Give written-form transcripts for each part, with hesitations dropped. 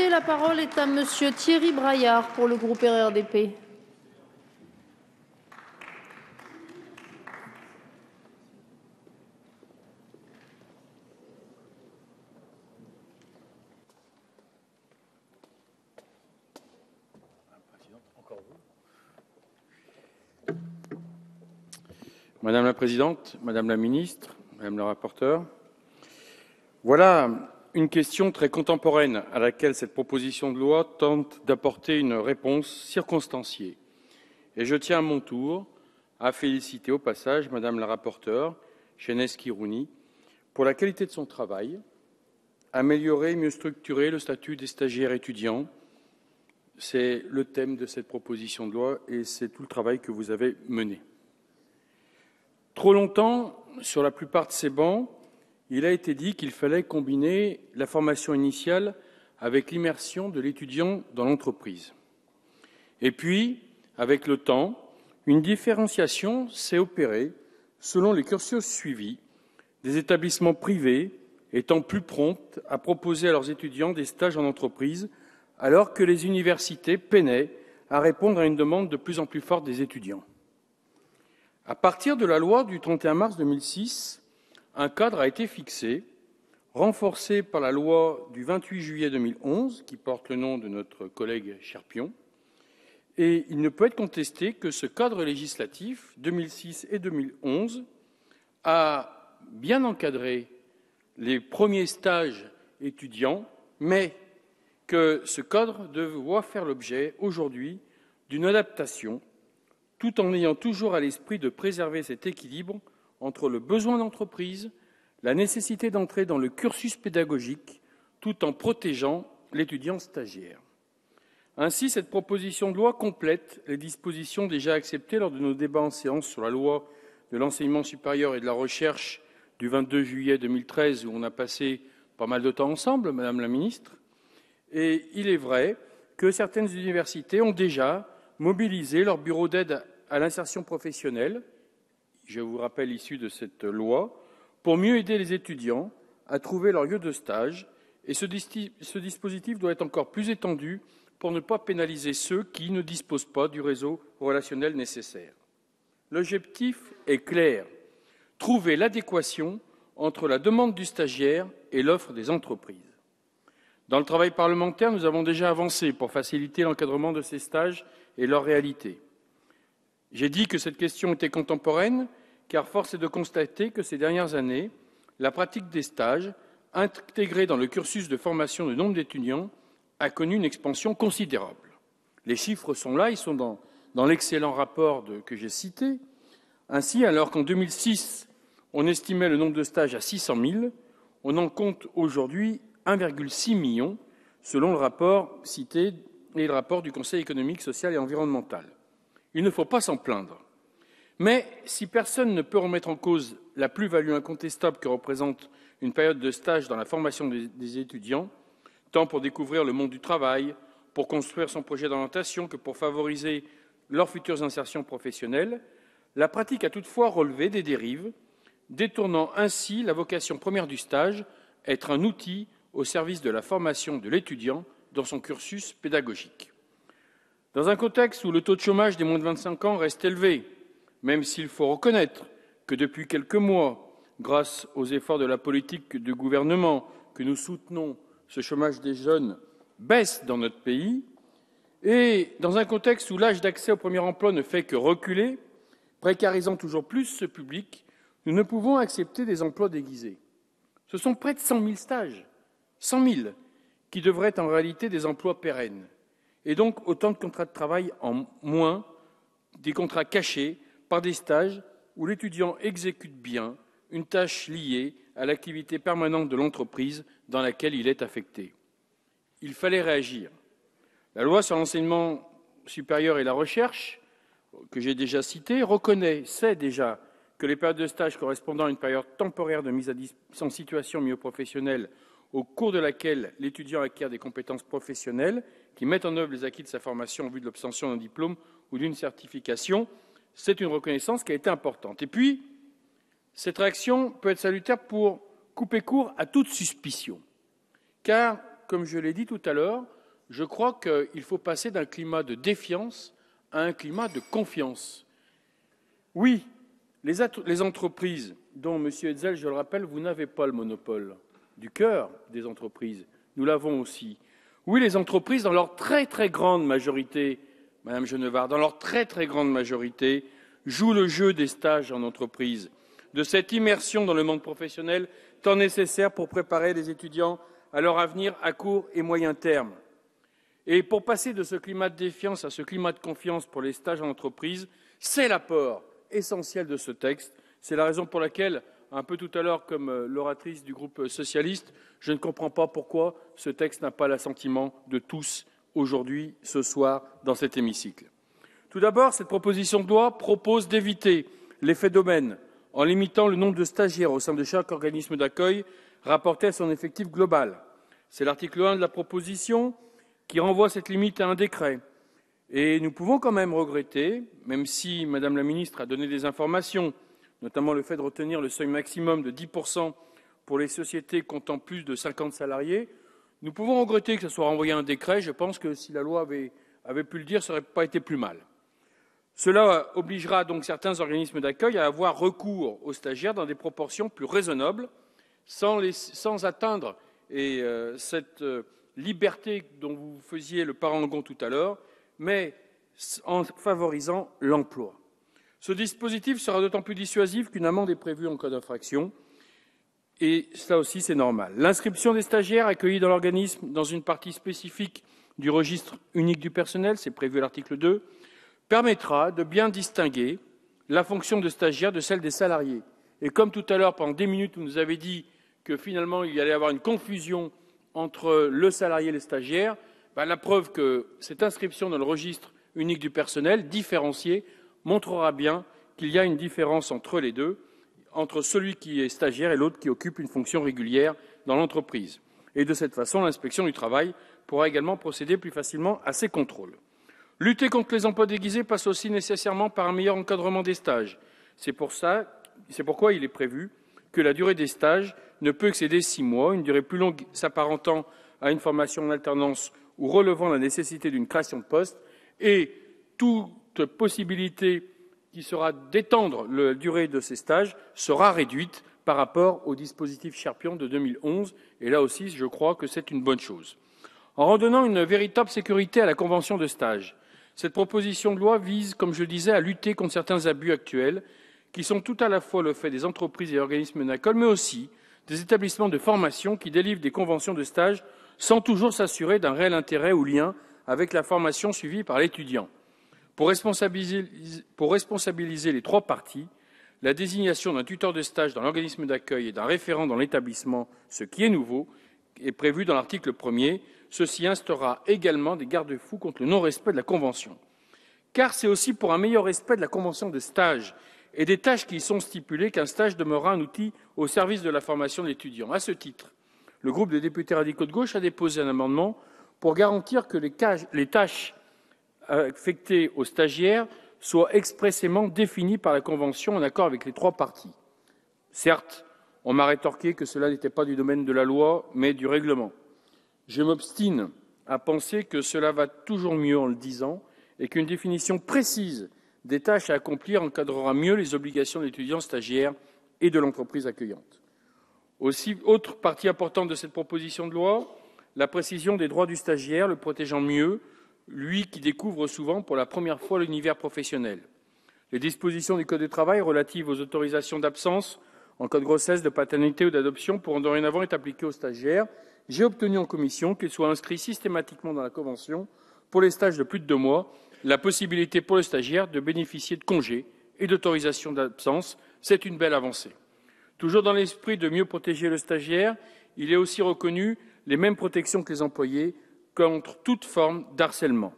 députés. La parole est à monsieur Thierry Braillard pour le groupe RRDP. Madame la Présidente, Madame la Ministre, Madame la rapporteure, voilà une question très contemporaine à laquelle cette proposition de loi tente d'apporter une réponse circonstanciée. Et je tiens à mon tour à féliciter au passage Madame la rapporteure, Chaynesse Khirouni, pour la qualité de son travail, améliorer, mieux structurer le statut des stagiaires étudiants. C'est le thème de cette proposition de loi et c'est tout le travail que vous avez mené. Trop longtemps, sur la plupart de ces bancs, il a été dit qu'il fallait combiner la formation initiale avec l'immersion de l'étudiant dans l'entreprise. Et puis, avec le temps, une différenciation s'est opérée selon les cursus suivis, des établissements privés étant plus prompts à proposer à leurs étudiants des stages en entreprise, alors que les universités peinaient à répondre à une demande de plus en plus forte des étudiants. À partir de la loi du 31 mars 2006, un cadre a été fixé, renforcé par la loi du 28 juillet 2011, qui porte le nom de notre collègue Cherpion, et il ne peut être contesté que ce cadre législatif, 2006 et 2011, a bien encadré les premiers stages étudiants, mais que ce cadre doit faire l'objet aujourd'hui d'une adaptation, tout en ayant toujours à l'esprit de préserver cet équilibre entre le besoin d'entreprise, la nécessité d'entrer dans le cursus pédagogique, tout en protégeant l'étudiant stagiaire. Ainsi, cette proposition de loi complète les dispositions déjà acceptées lors de nos débats en séance sur la loi de l'enseignement supérieur et de la recherche du 22 juillet 2013, où on a passé pas mal de temps ensemble, Madame la Ministre. Et il est vrai que certaines universités ont déjà mobiliser leur bureau d'aide à l'insertion professionnelle, je vous rappelle issu de cette loi, pour mieux aider les étudiants à trouver leur lieu de stage. Et ce dispositif doit être encore plus étendu pour ne pas pénaliser ceux qui ne disposent pas du réseau relationnel nécessaire. L'objectif est clair, trouver l'adéquation entre la demande du stagiaire et l'offre des entreprises. Dans le travail parlementaire, nous avons déjà avancé pour faciliter l'encadrement de ces stages et leur réalité. J'ai dit que cette question était contemporaine, car force est de constater que ces dernières années, la pratique des stages, intégrée dans le cursus de formation de nombre d'étudiants, a connu une expansion considérable. Les chiffres sont là, ils sont dans l'excellent rapport que j'ai cité. Ainsi, alors qu'en 2006, on estimait le nombre de stages à 600 000, on en compte aujourd'hui 1,6 million, selon le rapport cité et le rapport du Conseil économique, social et environnemental. Il ne faut pas s'en plaindre. Mais si personne ne peut remettre en cause la plus-value incontestable que représente une période de stage dans la formation des étudiants, tant pour découvrir le monde du travail, pour construire son projet d'orientation que pour favoriser leurs futures insertions professionnelles, la pratique a toutefois relevé des dérives, détournant ainsi la vocation première du stage, être un outil au service de la formation de l'étudiant dans son cursus pédagogique. Dans un contexte où le taux de chômage des moins de 25 ans reste élevé, même s'il faut reconnaître que depuis quelques mois, grâce aux efforts de la politique du gouvernement que nous soutenons, ce chômage des jeunes baisse dans notre pays, et dans un contexte où l'âge d'accès au premier emploi ne fait que reculer, précarisant toujours plus ce public, nous ne pouvons accepter des emplois déguisés. Ce sont près de 100 000 stages, 100 000, qui devraient être en réalité des emplois pérennes. Et donc autant de contrats de travail en moins, des contrats cachés par des stages où l'étudiant exécute bien une tâche liée à l'activité permanente de l'entreprise dans laquelle il est affecté. Il fallait réagir. La loi sur l'enseignement supérieur et la recherche, que j'ai déjà citée, sait déjà que les périodes de stage correspondant à une période temporaire de mise en situation milieu-professionnelle au cours de laquelle l'étudiant acquiert des compétences professionnelles qui mettent en œuvre les acquis de sa formation en vue de l'obtention d'un diplôme ou d'une certification, c'est une reconnaissance qui a été importante. Et puis, cette réaction peut être salutaire pour couper court à toute suspicion, car comme je l'ai dit tout à l'heure, je crois qu'il faut passer d'un climat de défiance à un climat de confiance. Oui, les entreprises, dont, Monsieur Hetzel, je le rappelle, vous n'avez pas le monopole du cœur des entreprises, nous l'avons aussi. Oui, les entreprises, dans leur très très grande majorité, Madame Genevard, dans leur très très grande majorité, jouent le jeu des stages en entreprise, de cette immersion dans le monde professionnel tant nécessaire pour préparer les étudiants à leur avenir à court et moyen terme. Et pour passer de ce climat de défiance à ce climat de confiance pour les stages en entreprise, c'est l'apport essentiel de ce texte. C'est la raison pour laquelle, un peu tout à l'heure, comme l'oratrice du groupe socialiste, je ne comprends pas pourquoi ce texte n'a pas l'assentiment de tous aujourd'hui, ce soir, dans cet hémicycle. Tout d'abord, cette proposition de loi propose d'éviter l'effet d'aubaine en limitant le nombre de stagiaires au sein de chaque organisme d'accueil rapporté à son effectif global. C'est l'article 1 de la proposition qui renvoie cette limite à un décret. Et nous pouvons quand même regretter, même si Madame la Ministre a donné des informations, notamment le fait de retenir le seuil maximum de 10% pour les sociétés comptant plus de 50 salariés, nous pouvons regretter que ce soit renvoyé à un décret. Je pense que si la loi avait pu le dire, ça n'aurait pas été plus mal. Cela obligera donc certains organismes d'accueil à avoir recours aux stagiaires dans des proportions plus raisonnables, sans atteindre cette liberté dont vous faisiez le parangon tout à l'heure, mais en favorisant l'emploi. Ce dispositif sera d'autant plus dissuasif qu'une amende est prévue en cas d'infraction, et cela aussi c'est normal. L'inscription des stagiaires accueillis dans l'organisme dans une partie spécifique du registre unique du personnel, c'est prévu à l'article 2, permettra de bien distinguer la fonction de stagiaire de celle des salariés. Et comme tout à l'heure, pendant 10 minutes, vous nous avez dit que finalement il y allait y avoir une confusion entre le salarié et les stagiaires, la preuve que cette inscription dans le registre unique du personnel, différencié, montrera bien qu'il y a une différence entre les deux, entre celui qui est stagiaire et l'autre qui occupe une fonction régulière dans l'entreprise. Et de cette façon, l'inspection du travail pourra également procéder plus facilement à ces contrôles. Lutter contre les emplois déguisés passe aussi nécessairement par un meilleur encadrement des stages. C'est pourquoi il est prévu que la durée des stages ne peut excéder 6 mois, une durée plus longue s'apparentant à une formation en alternance ou relevant la nécessité d'une création de poste, et toute possibilité qui sera d'étendre la durée de ces stages sera réduite par rapport au dispositif Cherpion de 2011, et là aussi je crois que c'est une bonne chose. En redonnant une véritable sécurité à la convention de stage, cette proposition de loi vise, comme je le disais, à lutter contre certains abus actuels qui sont tout à la fois le fait des entreprises et organismes d'accueil, mais aussi des établissements de formation qui délivrent des conventions de stage sans toujours s'assurer d'un réel intérêt ou lien avec la formation suivie par l'étudiant. Pour responsabiliser les trois parties, la désignation d'un tuteur de stage dans l'organisme d'accueil et d'un référent dans l'établissement, ce qui est nouveau, est prévu dans l'article 1er. Ceci instaurera également des garde-fous contre le non-respect de la Convention. Car c'est aussi pour un meilleur respect de la Convention de stage et des tâches qui y sont stipulées qu'un stage demeurera un outil au service de la formation de l'étudiant. À ce titre, le groupe des députés radicaux de gauche a déposé un amendement pour garantir que les tâches affectées aux stagiaires soient expressément définies par la Convention en accord avec les trois parties. Certes, on m'a rétorqué que cela n'était pas du domaine de la loi, mais du règlement. Je m'obstine à penser que cela va toujours mieux en le disant et qu'une définition précise des tâches à accomplir encadrera mieux les obligations de l'étudiant stagiaire et de l'entreprise accueillante. Aussi, autre partie importante de cette proposition de loi, la précision des droits du stagiaire, le protégeant mieux, lui qui découvre souvent pour la première fois l'univers professionnel. Les dispositions du Code du travail relatives aux autorisations d'absence en cas de grossesse, de paternité ou d'adoption pourront dorénavant être appliquées aux stagiaires. J'ai obtenu en commission qu'il soit inscrit systématiquement dans la Convention, pour les stages de plus de 2 mois, la possibilité pour le stagiaire de bénéficier de congés et d'autorisations d'absence. C'est une belle avancée. Toujours dans l'esprit de mieux protéger le stagiaire, il est aussi reconnu les mêmes protections que les employés contre toute forme d'harcèlement.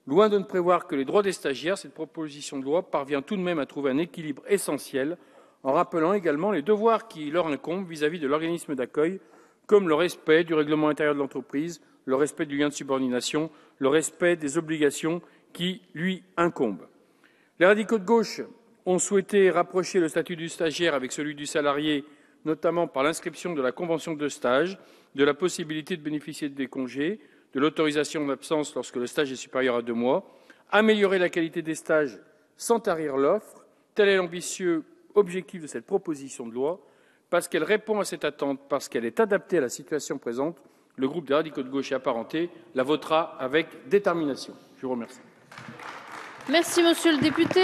Loin de ne prévoir que les droits des stagiaires, cette proposition de loi parvient tout de même à trouver un équilibre essentiel en rappelant également les devoirs qui leur incombent vis-à-vis de l'organisme d'accueil, comme le respect du règlement intérieur de l'entreprise, le respect du lien de subordination, le respect des obligations qui lui incombent. Les radicaux de gauche ont souhaité rapprocher le statut du stagiaire avec celui du salarié, notamment par l'inscription de la convention de stage de la possibilité de bénéficier des congés, de l'autorisation d'absence lorsque le stage est supérieur à 2 mois, améliorer la qualité des stages sans tarir l'offre. Tel est l'ambitieux objectif de cette proposition de loi. Parce qu'elle répond à cette attente, parce qu'elle est adaptée à la situation présente, le groupe des radicaux de gauche et apparentés la votera avec détermination. Je vous remercie. Merci, monsieur le député.